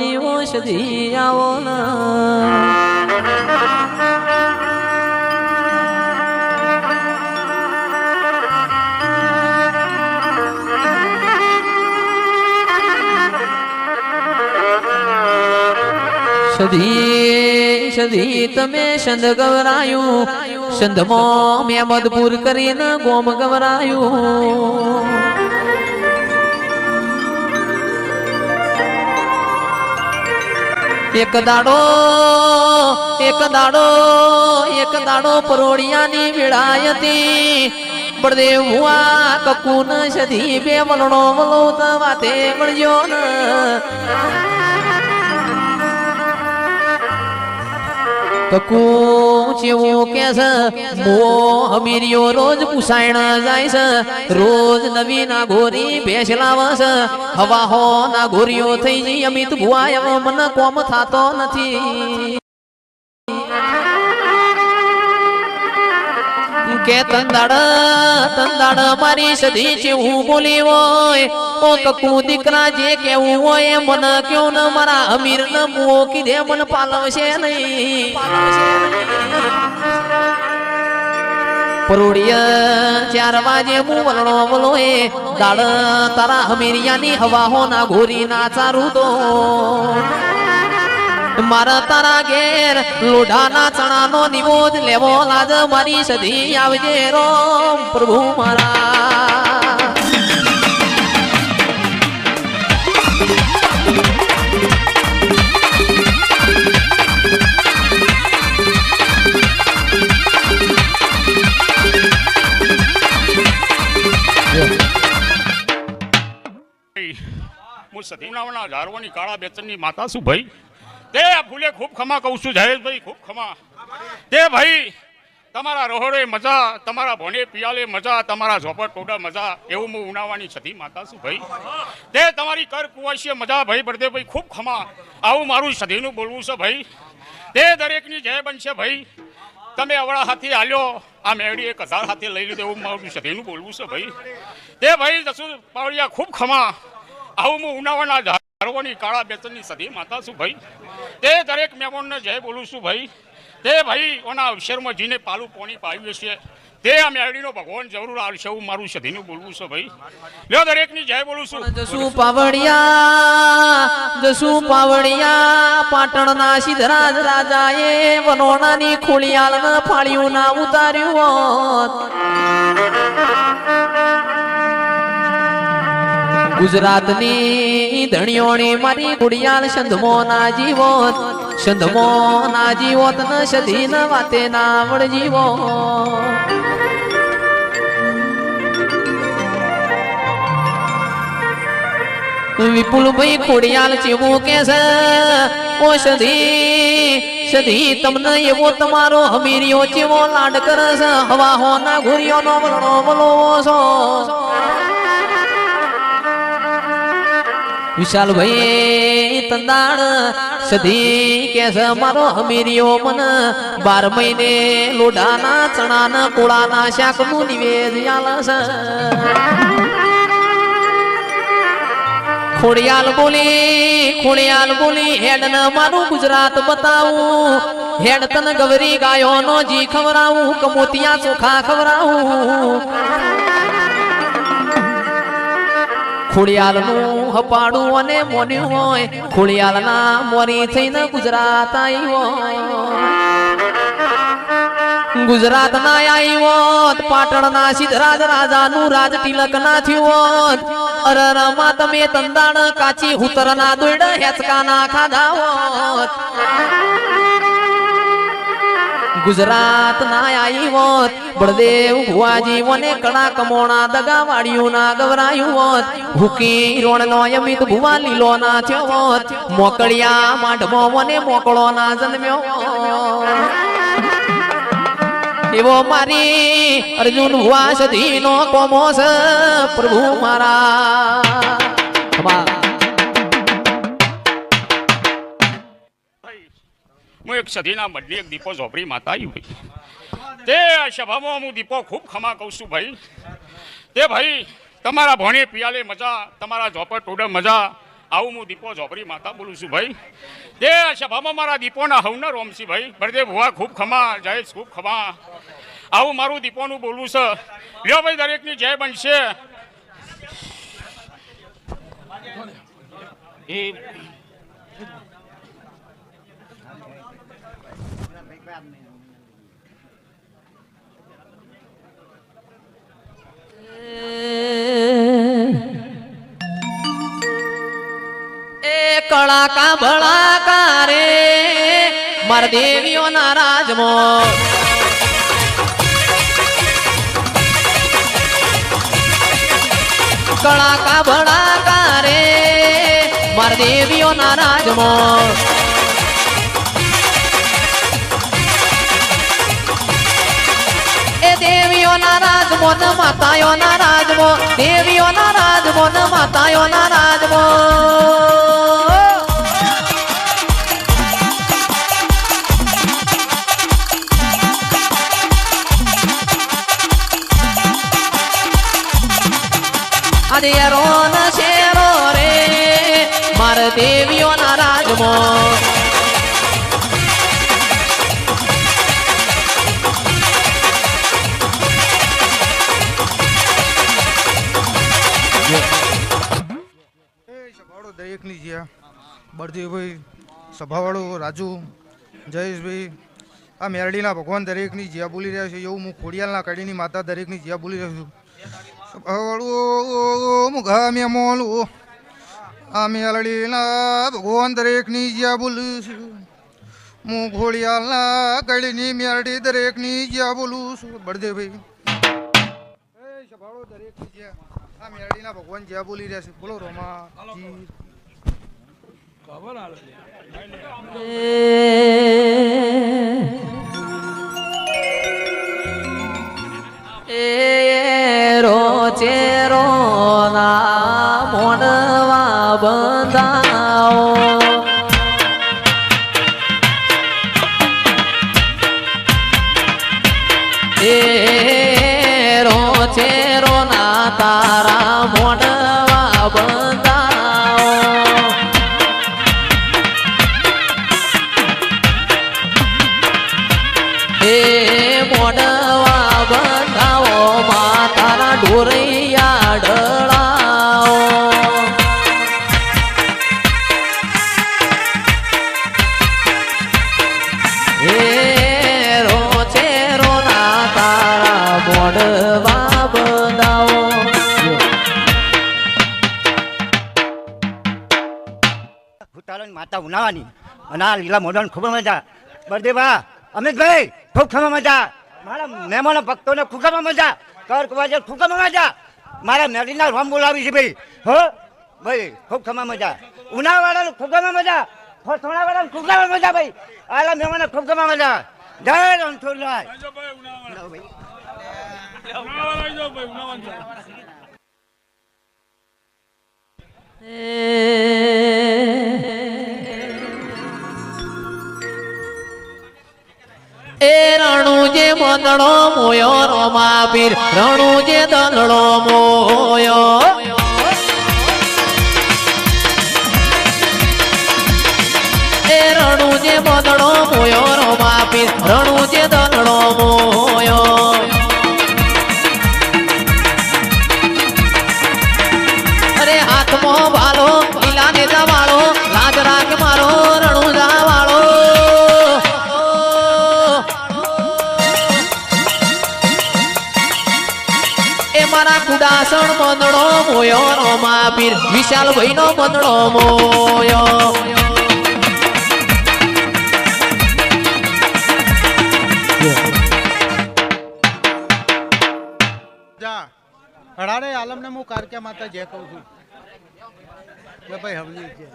ની ઓ સધી આવો સધી સધી તમે સંદ ગવરાયું સંધમાં મેમદપુર કરીને ગોમ ગવરાયું એક દાડો પરોડિયાની વિડાયતી બળદેવ હુઆ કકુન સધી બે વલણો વલોત વાતે મળ્યો ને કકુ જેવું કે છે મો અમીરિયો રોજ પુસાયણ જાય છે રોજ નવી ના ગોરી ભેંસ લાવે છે હવા હો ના ગોરીઓ થઈ જઈ અમિત ભુઆ મને કોમ થાતો નથી કે તંદાડ મારી સધી છે હું બોલી હોય ઓ કકુ દીકરા જે કેવું હોય મને કેવું ને મારા અમીર ને મુઓ કીધે મને પાલવશે નહીં પરોડિયા 4 વાગે હું વલણો વલો એ દાડ તારા અમીરિયાની હવા હો ના ઘોરી ના ચારું તો મારા તારા ઘેર લોઢાના ચણાનો નિવોદ લેવો લાજ મારી સધી આવજે રોમ પ્રભુ મારા હું સતીનાવના ઝારવાની કાળા બેચનની માતા છું ભાઈ તે ફૂલે ખૂબ ખમા કહું છું જયેશભાઈ ખૂબ ખમા તે ભાઈ તમારા રોહડે મજા તમારા ભોને પિયાલે મજા તમારા ઝોપટ ટોડા મજા એવું હું ઉનાવવાની સતી માતા છું ભાઈ તે તમારી કર કુવાશીએ મજા ભાઈ બળદેવભાઈ ખૂબ ખમા આવું મારું સધીનું બોલવું છે ભાઈ તે દરેકની જય બનશે ભાઈ તમે અવળા હાથી હાલ્યો આ મેળી 1000 હાથે લઈ લીધો એવું મારું સધીનું બોલવું છે ભાઈ તે ભાઈ જસુ પાવડિયા ખૂબ ખમા આવું હું ઉનાવાના ઝારવાની કાળા બેચનની સધી માતા છું ભાઈ તે દરેક મહેમાનને જય બોલું છું ભાઈ તે ભાઈ ઓના અવસરમાં જીને પાલું પોણી પાવ્યું છે તે આ મેળીનો ભગવાન જરૂર આવશે એવું મારું સધીનું બોલવું છે ભાઈ લ્યો દરેકની જય બોલું છું જસુ પાવડિયા પાટણના સિદ્ધરાજ રાજાએ વનોણાની ખોળિયાળને ફાળ્યું ના ઉતાર્યું ગુજરાતની ધણિયોણી મારી ખોડિયાળ સંધમો ના જીવોત ન સધી ન વાતે ના વળ જીવો વિપુલભાઈ ખોડિયાળ ચેવું કે છે ઓ સધી તમને એવો તમારો હમીરિયો ચેવો લાડ કરે છે હવા હો ના ઘોરિયો નો વલણો વલોવો છો વિશાલભાઈ તંદાણ સધી કે છે મારો હમીરિયો મને 12 મહિને લોઢાના ચણાના કોળાના શાકનું નિવેદ આલે છે ખોડિયાલ બોલી હેડ ને મારું ગુજરાત બતાવું હેડ તન ગવરી ગાયો નો જી ખવરાવું કમોતિયા ચોખા ખવરાવું ખોડિયાલ નું હપાડું અને મોન્યું હોય ખોડિયાલ ના મોરી થઈને ગુજરાત આવ્યો ગુજરાત ના આવ્યો પાટણ ના સિદ્ધરાજ રાજા નું રાજ તિલક ના થયું અરરમાં તમે તંદાણ કાચી હુતર ના દોડ હેચકા ના ખાધા હોત ગુજરાત ના આવ્યો બળદેવ ભુવાજી મને કડા કમોણા દગા વાળ્યું ના ગવરાયું હોત હુકી રોણ નો અમિત ભુવા લીલો ના થયો હોત મોકળિયા માંડમો મને મોકળો ના જન્મ્યો એવો મારી અર્જુન ભુવા સધી નો કોમો છે પ્રભુ મારા હું એક સધીના બદલી એક દીપો ઝોપડી માતા આવી ભાઈ તે સભામાં હું દીપો ખૂબ ખમા કહું છું ભાઈ તે ભાઈ તમારા ભોણે પિયાલે મજા તમારા ઝોપડ ટોડે મજા આવું હું દીપો ઝોપડી માતા બોલું છું ભાઈ. તે સભામાં મારા દીપોના હવના રોમસી ભાઈ બળદેવ ભુવા ખૂબ ખમા, જયેશ ખૂબ ખમા. આવું મારું દીપોનું બોલવું છે. લ્યો ભાઈ, દરેકની જય બનશે. એ કળાકા ભળાકા રે માર દેવીઓના રાજમાં કળાકા ભળાકા રે માર દેવીઓના રાજમાં એ દેવીઓના રાજમો ને માતાઓના રાજમો, દેવીઓના રાજમો ને માતાઓના રાજમો. અદેરો ને શેરો રે માર દેવીઓના રાજમો દરેકની જ્યાં બળદેવભાઈ, સભાવાળો રાજુ, જયેશભાઈ, આ મેરડીના ભગવાન દરેકની જ્યાં બોલી રહ્યા છે એવું હું ખોડિયાલના કડીની માતા દરેકની જ્યાં બોલી રહ્યો છું. સભાવાળું મુઘા મેં મોલું આ મેરડીના ભગવાન દરેકની જ્યાં બોલું છું. હું ખોડિયાલના કડીની મેરડી દરેકની જ્યાં બોલું છું. બળદેવભાઈ સભાવાળો દરેકની જ્યાં આ મેરડીના ભગવાન જ્યાં બોલી રહ્યા છે. બોલો રોમાજી. એ રોચેરો ના મોનવા બંધાઓ એ રોચેરો ના તારા મોનવા બંધાઓ એ મોનવા બંધાઓ માતાના ઢોરૈયા ડળાઓ એ રોચેરો ના તારા મોડવા બંધાઓ. ભૂતાળાની માતા ઉનાવાની અને આ લીલા મોઢાની ખૂબ મજા. બળદેવા અમિતભાઈ ખૂબ ખમા મજા. મારા મહેમાનો ભક્તોને ખૂબ મજા. કર કવાજે ખૂબ મજા. મારા મેરડીના રોમ બોલાવી છે ભાઈ. હો ભાઈ ખૂબ ખમા મજા. ઉનાવાળાને ખૂબ મજા. થોડાવાળાને ખૂબ મજા ભાઈ. આલા મહેમાનો ખૂબ મજા. જય રણછોડલાલ. એ રણુ જે મંદડો મોયો રોમા પીર, રણુ જે દંડળો મોયો એ રણુ જે મંદડો મોયો રોમા પીર, રણુ જે દંડળો મોયો અરે હાથમાં વાલો લીલા નેતા વાળો લાજ રાખ મારો રણુજા વાળો મારા કુડાસણ મંદડો મોયો રોમા પીર, વિશાલ ભાઈ નો મંદડો મોયો હડારે આલમને હું કારક્યા માતા જે કહું છું કે ભાઈ હવલી છે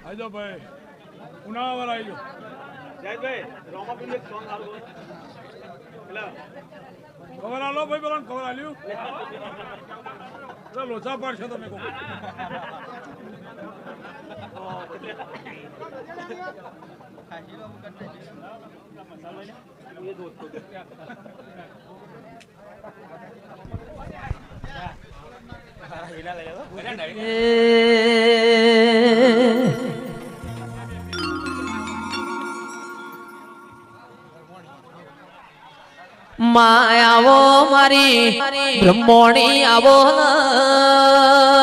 આજો ભાઈ ઉનાવર આજો જયભાઈ રોમાપીર એક સોંગ આલો કવર આલો ભાઈ બોલો કવર આલ્યું તો લોચા પાડશો તમે કો માં આવો મારી બ્રહ્મોણી આવો ન